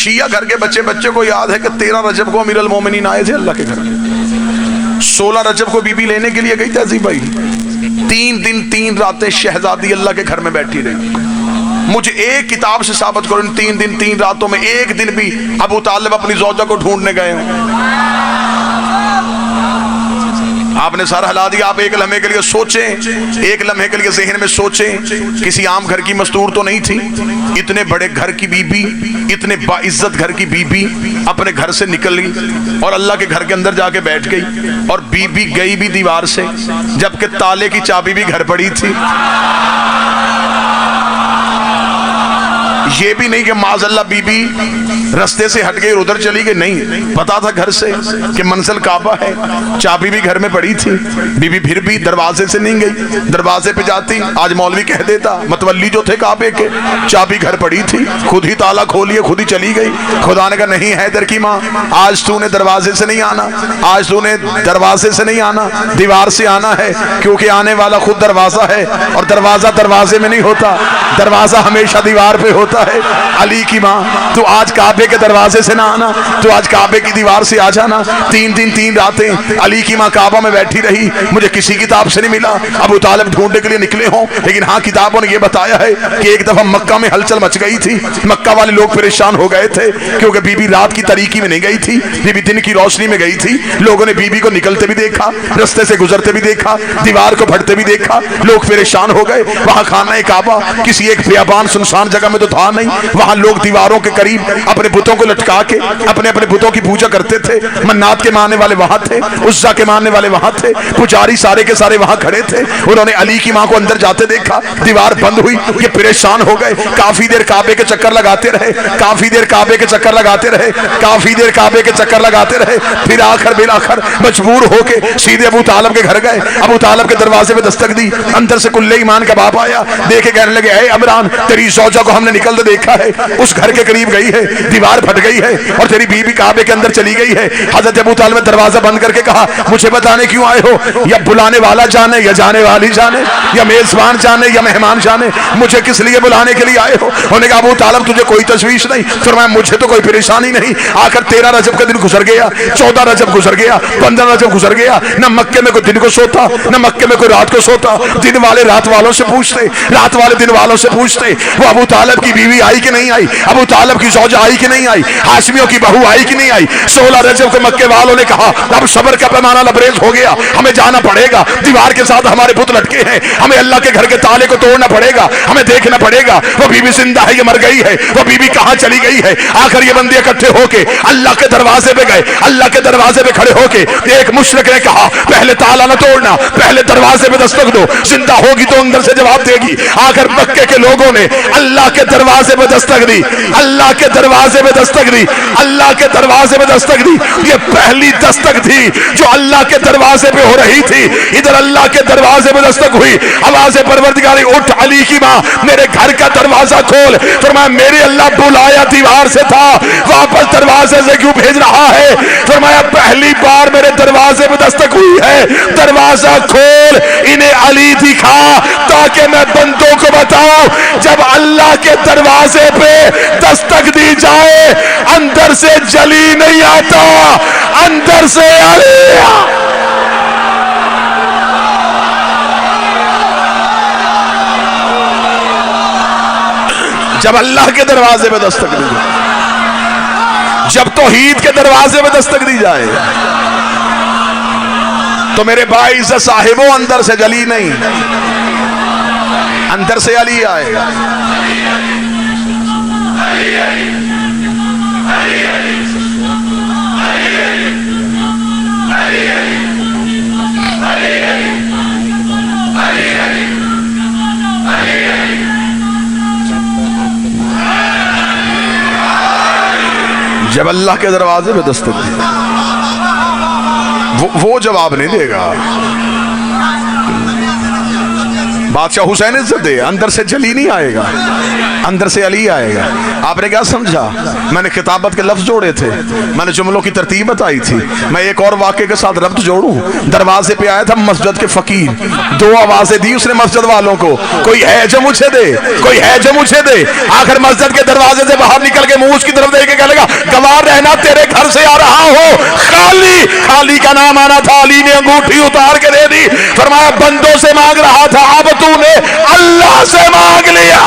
شیعہ گھر کے بچے کو یاد ہے کہ 13 رجب کو امیر المومنین آئے تھے اللہ کے گھر میں، 16 رجب کو بی بی لینے کے لیے گئی تہذیب بھائی، 3 دن 3 راتیں شہزادی اللہ کے گھر میں بیٹھی رہی۔ مجھے ایک کتاب سے ثابت کرو ان 3 دن 3 راتوں میں ایک دن بھی ابو طالب اپنی زوجہ کو ڈھونڈنے گئے ہوں۔ آپ نے سارا ہلا دیا۔ آپ ایک لمحے کے لیے سوچیں، ایک لمحے کے لیے ذہن میں سوچیں، کسی عام گھر کی مستور تو نہیں تھی، اتنے بڑے گھر کی بی بی، اتنے باعزت گھر کی بی بی اپنے گھر سے نکلی اور اللہ کے گھر کے اندر جا کے بیٹھ گئی، اور بی بی گئی بھی دیوار سے، جبکہ تالے کی چابی بھی گھر پڑی تھی۔ یہ بھی نہیں کہ معاذ اللہ بی بی رستے سے ہٹ گئی اور ادھر چلی گئی، نہیں، پتا تھا گھر سے کہ منزل کعبہ ہے، چابی بھی گھر میں پڑی تھی، بی بی پھر بھی دروازے سے نہیں گئی، دروازے پہ جاتی آج مولوی کہہ دیتا متولی جو تھے کعبے کے، چابی گھر پڑی تھی، خود ہی تالا کھولیے خود ہی چلی گئی۔ خدا نے کہا نہیں حیدر کی ماں، آج تو نے دروازے سے نہیں آنا، آج تو نے دروازے سے نہیں آنا، دیوار سے آنا ہے، کیونکہ آنے والا خود دروازہ ہے، اور دروازہ دروازے میں نہیں ہوتا، دروازہ ہمیشہ دیوار پہ ہوتا ہے۔ علی کی ماں تو آج کعبے کے دروازے سے نہ آنا، تو آج کعبے کی دیوار سے آ جانا۔ 3 دن 3 راتیں علی کی ماں کعبہ میں بیٹھی رہی، مجھے کسی کتاب سے نہیں ملا ابو طالب ڈھونڈنے کے لیے نکلے ہوں، لیکن ہاں کتابوں نے یہ بتایا ہے کہ ایک دفعہ مکہ میں ہلچل مچ گئی تھی، مکہ والے لوگ پریشان ہو گئے تھے، کیونکہ بی بی رات کی تاریکی میں نہیں گئی تھی، بی بی دن کی روشنی میں گئی تھی۔ لوگوں نے بی بی کو نکلتے بھی دیکھا، رستے سے گزرتے بھی دیکھا، دیوار کو پھٹتے بھی دیکھا، لوگ پریشان ہو گئے۔ وہاں خانہ کعبہ کسی ایک بیابان سنسان جگہ میں تو تھا نہیں، وہاں لوگ دیواروں کے قریب اپنے بتوں کو لٹکا کے اپنے بتوں کی پوجا کرتے تھے۔ منات کے ماننے والے وہاں تھے، عزا کے ماننے والے وہاں تھے، پجاری سارے کے سارے وہاں کھڑے تھے۔ انہوں نے علی کی ماں کو اندر جاتے دیکھا، دیوار بند ہوئی، یہ پریشان ہو گئے، کافی دیر کعبے کے چکر لگاتے رہے، کافی دیر کعبے کے چکر لگاتے رہے، کافی دیر کعبے کے چکر لگاتے رہے، پھر آخر بالآخر مجبور ہو کے سیدھے ابو طالب کے گھر گئے۔ ابو طالب کے دروازے پہ دستک دی، اندر سے کلے ایمان کا باپ آیا، دیکھے کہنے لگے اے عمران تیری زوجہ کو ہم نے نکلتے دیکھا ہے، اس گھر کے قریب گئی ہے، دیوار پھٹ گئی ہے اور تیری بیوی کعبے کے اندر چلی گئی ہے۔ حضرت ابو طالب نے دروازہ بند کر کے کہا مجھے بتانے کیوں آئے ہو؟ یا بلانے والا جانے یا جانے والی جانے، یا میزبان جانے یا مہمان جانے، مجھے کس لیے بلانے کے لیے آئے ہو؟ انہوں نے کہا ابو طالب تجھے کوئی تشویش نہیں؟ فرمایا مجھے تو کوئی پریشانی نہیں۔ آخر 13 رجب کا دن گزر گیا، 14 رجب گزر گیا، 15 رجب گزر گیا، نہ مکے میں کوئی دن کو سوتا، نہ مکے میں کوئی رات کو سوتا۔ دن والے رات والوں سے پوچھتے، رات والے دن والوں سے پوچھتے وہ ابو طالب کی بیوی آئی کہ نہیں آئی، ابو طالب کی زوجہ آئی کہ نہیں آئی، ہاشمیوں کی بہو آئی کہ نہیں آئی۔ 16 رجب کو مکے والوں نے کہا اب صبر کا پیمانہ لبریز ہو گیا، ہمیں جانا پڑے گا، دیوار کے ساتھ ہمارے بت لٹکے ہیں، ہمیں اللہ کے گھر کے تالے کو توڑنا پڑے گا، ہمیں دیکھنا پڑے گا وہ بیوی زندہ ہے یا مر گئی ہے، وہ بیوی کہاں چلی گئی ہے۔ آخر یہ بندے اکٹھے ہو کے اللہ کے دروازے پہ گئے، اللہ کے دروازے پہ کھڑے ہو کے ایک مشرک نے کہا پہلے تالا نہ توڑنا، پہلے دروازے پہ دستک دو، زندہ ہوگی تو اندر سے جواب دے گی۔ آخر مکے کے لوگوں نے اللہ کے دروازے پہ دستک دی، اللہ کے دروازے پہ دستک دی، اللہ کے دروازے پہ دستک دی۔ یہ پہلی دستک تھی جو اللہ کے دروازے پہ ہو رہی تھی۔ ادھر اللہ کے دروازے پہ دستک ہوئی، آواز پروردگاری اٹھ علی کی ماں میرے گھر کا دروازہ کھول۔ فرمایا میرے اللہ بلایا دیوار سے تھا، واپس دروازے سے کیوں بھیج رہا ہے؟ فرمایا پہلی بار میرے دروازے پہ دستک ہوئی ہے، دروازہ کھول انہیں علی دکھا تاکہ میں بندوں کو بتاؤں جب اللہ کے دروازے پہ دستک دی جائے اندر سے جلی نہیں آتا، اندر سے علی۔ جب اللہ کے دروازے پہ دستک دی جائے، جب توحید کے دروازے پہ دستک دی جائے تو میرے بھائی عزت صاحبوں اندر سے جلی نہیں، اندر سے علی آئے گا۔ جب اللہ کے دروازے پہ دستک دی وہ جواب نہیں دے گا۔ بادشاہ حسین عزت دے، اندر سے جلی نہیں آئے گا۔ اندر سے علی آئے گا. آپ نے کیا سمجھا؟ میں نے خطابت کے لفظ جوڑے تھے, میں نے جملوں کی ترتیب بتائی تھی. میں ایک اور واقعے کے ساتھ ربط جوڑوں. دروازے پہ آیا تھا مسجد کے فقیر, 2 آوازیں دی اس نے مسجد والوں کو, کوئی ہے جو مجھے دے, کوئی ہے جو مجھے دے. آخر مسجد کے دروازے سے باہر نکل کے منہ اس کی طرف دیکھ کے کہنے لگا, گوار رہنا تیرے گھر سے آ رہا ہو خالی. خالی کا نام آنا تھا, علی نے انگوٹھی اتار کے دے دی. فرمایا بندوں سے مانگ رہا تھا, اب تو نے اللہ سے مانگ لیا.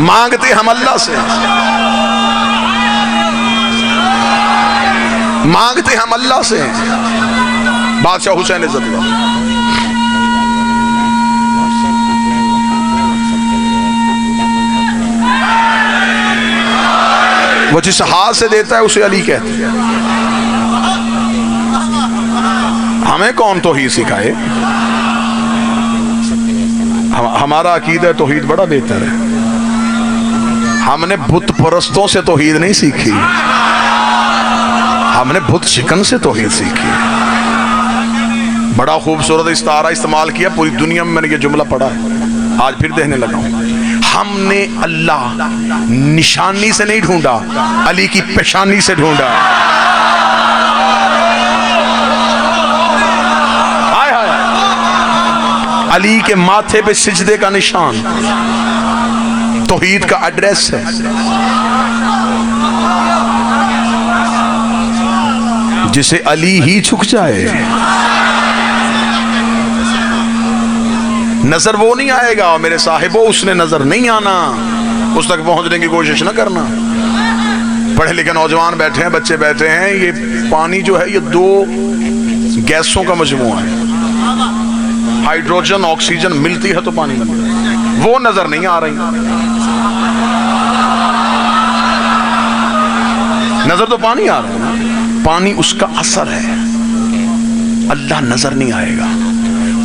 مانگتے ہم اللہ سے, مانگتے ہم اللہ سے. بادشاہ حسین عزت اللہ وہ جس ہاتھ سے دیتا ہے اسے علی کہتے ہیں. ہمیں کون توحید سکھائے؟ ہمارا عقیدہ توحید بڑا بہتر ہے. ہم نے بت پرستوں سے توحید نہیں سیکھی, ہم نے بت شکن سے توحید سیکھی. بڑا خوبصورت استعارہ استعمال کیا, پوری دنیا میں نے یہ جملہ پڑھا ہے, آج پھر دیکھنے لگا ہوں. ہم نے اللہ نشانی سے نہیں ڈھونڈا, علی کی پیشانی سے ڈھونڈا. علی کے ماتھے پہ سجدے کا نشان توحید کا ایڈریس ہے. جسے علی ہی جھک جائے نظر وہ نہیں آئے گا. میرے صاحبوں اس نے نظر نہیں آنا, اس تک پہنچنے کی کوشش نہ کرنا. پڑھے لکھے نوجوان بیٹھے ہیں, بچے بیٹھے ہیں, یہ پانی جو ہے یہ 2 گیسوں کا مجموعہ ہے. ہائیڈروجن آکسیجن ملتی ہے تو پانی بنتا ہے, وہ نظر نہیں آ رہی. نظر تو پانی آ رہا ہے, پانی اس کا اثر ہے, اللہ نظر نہیں آئے گا.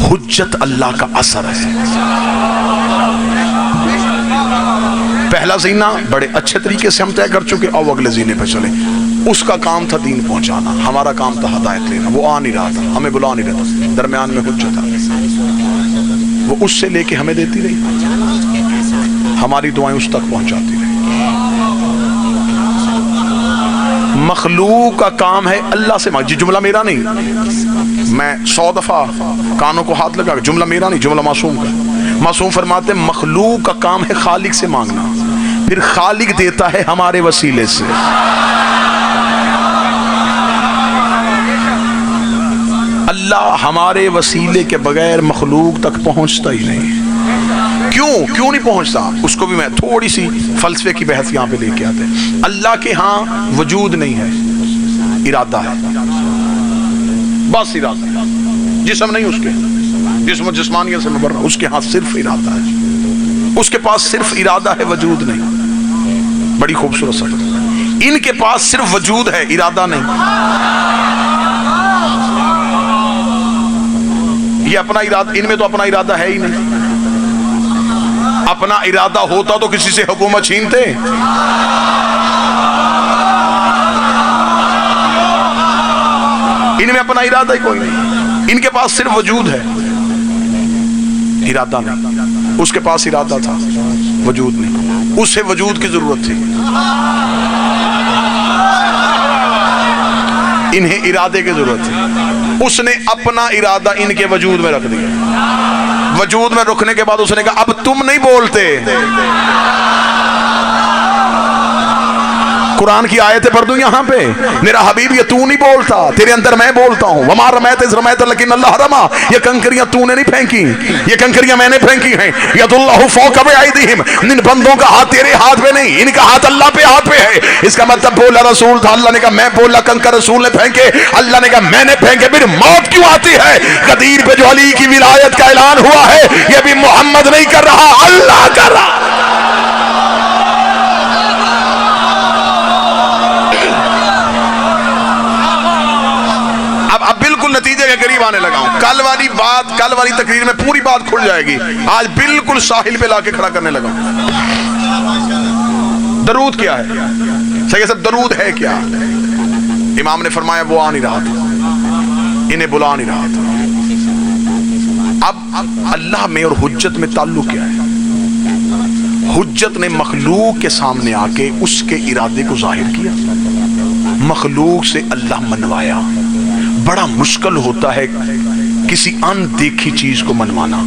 حجت اللہ کا اثر ہے. پہلا زینہ بڑے اچھے طریقے سے ہم طے کر چکے, اور اگلے زینے پہ چلے. اس کا کام تھا دین پہنچانا, ہمارا کام تھا ہدایت لینا. وہ آ نہیں رہا تھا, ہمیں بلا نہیں رہا تھا, درمیان میں حجت تھا, وہ اس سے لے کے ہمیں دیتی رہی, ہماری دعائیں اس تک پہنچاتی رہی. مخلوق کا کام ہے اللہ سے مانگ. جملہ میرا نہیں, میں 100 دفعہ کانوں کو ہاتھ لگا, جملہ میرا نہیں, جملہ معصوم کا. معصوم فرماتے ہیں مخلوق کا کام ہے خالق سے مانگنا, پھر خالق دیتا ہے ہمارے وسیلے سے. اللہ ہمارے وسیلے کے بغیر مخلوق تک پہنچتا ہی نہیں. کیوں نہیں پہنچتا؟ اس کو بھی میں تھوڑی سی فلسفے کی بحث یہاں پہ لے کے آتے ہیں. اللہ کے ہاں وجود نہیں ہے, ارادہ ہے, بس ارادہ. جسم نہیں اس کے, جسم و جسمانیت سے مبرہ, اس کے ہاں صرف ارادہ ہے. اس کے پاس صرف ارادہ ہے, وجود نہیں. بڑی خوبصورت سٹھ. ان کے پاس صرف وجود ہے, ارادہ نہیں. یہ اپنا ارادہ, ان میں تو اپنا ارادہ ہے ہی نہیں. اپنا ارادہ ہوتا تو کسی سے حکومت چھینتے. ان میں اپنا ارادہ ہی کوئی نہیں. ان کے پاس صرف وجود ہے, ارادہ نہیں. اس کے پاس ارادہ تھا, وجود نہیں. اسے وجود کی ضرورت تھی, انہیں ارادے کی ضرورت تھی. اس نے اپنا ارادہ ان کے وجود میں رکھ دیا. وجود میں رکھنے کے بعد اس نے کہا اب تم نہیں بولتے. قرآن کی آیتیں پڑھ دوں یہاں پہ, میرا حبیب یہ تو نہیں بولتا, تیرے اندر میں بولتا ہوں. وما رمیت اذ رمیت لیکن اللہ رما. یہ کنکریاں تو نے نہیں پھینکی, یہ کنکریاں میں نے پھینکی ہیں. ید اللہ فوق ایدیہم, ان بندوں کا ہاتھ تیرے ہاتھ پہ نہیں, ان کا ہاتھ اللہ پہ ہاتھ پہ ہے. اس کا مطلب بولا رسول تھا, اللہ نے کہا میں بولا, کنکر رسول نے پھینکے, اللہ نے کہا میں نے پھینکے. پھر موت کیوں آتی ہے؟ غدیر پہ جو علی کی ولایت کا اعلان ہوا ہے یہ بھی محمد نہیں کر رہا, اللہ کر رہا. نتیجے کے قریب آنے لگا ہوں. کل والی تقریر میں پوری بات کھل جائے گی. آج بالکل ساحل پہ لا کے کھڑا کرنے لگا ہوں. درود کیا ہے؟ صحیح صاحب, درود ہے کیا؟ امام نے فرمایا وہ آ نہیں رہا تھا. انہیں بلا نہیں رہا تھا۔ اب اللہ میں اور حجت میں تعلق کیا ہے؟ حجت نے مخلوق کے سامنے آ کے اس کے ارادے کو ظاہر کیا، مخلوق سے اللہ منوایا۔ بڑا مشکل ہوتا ہے کسی ان دیکھی چیز کو منوانا۔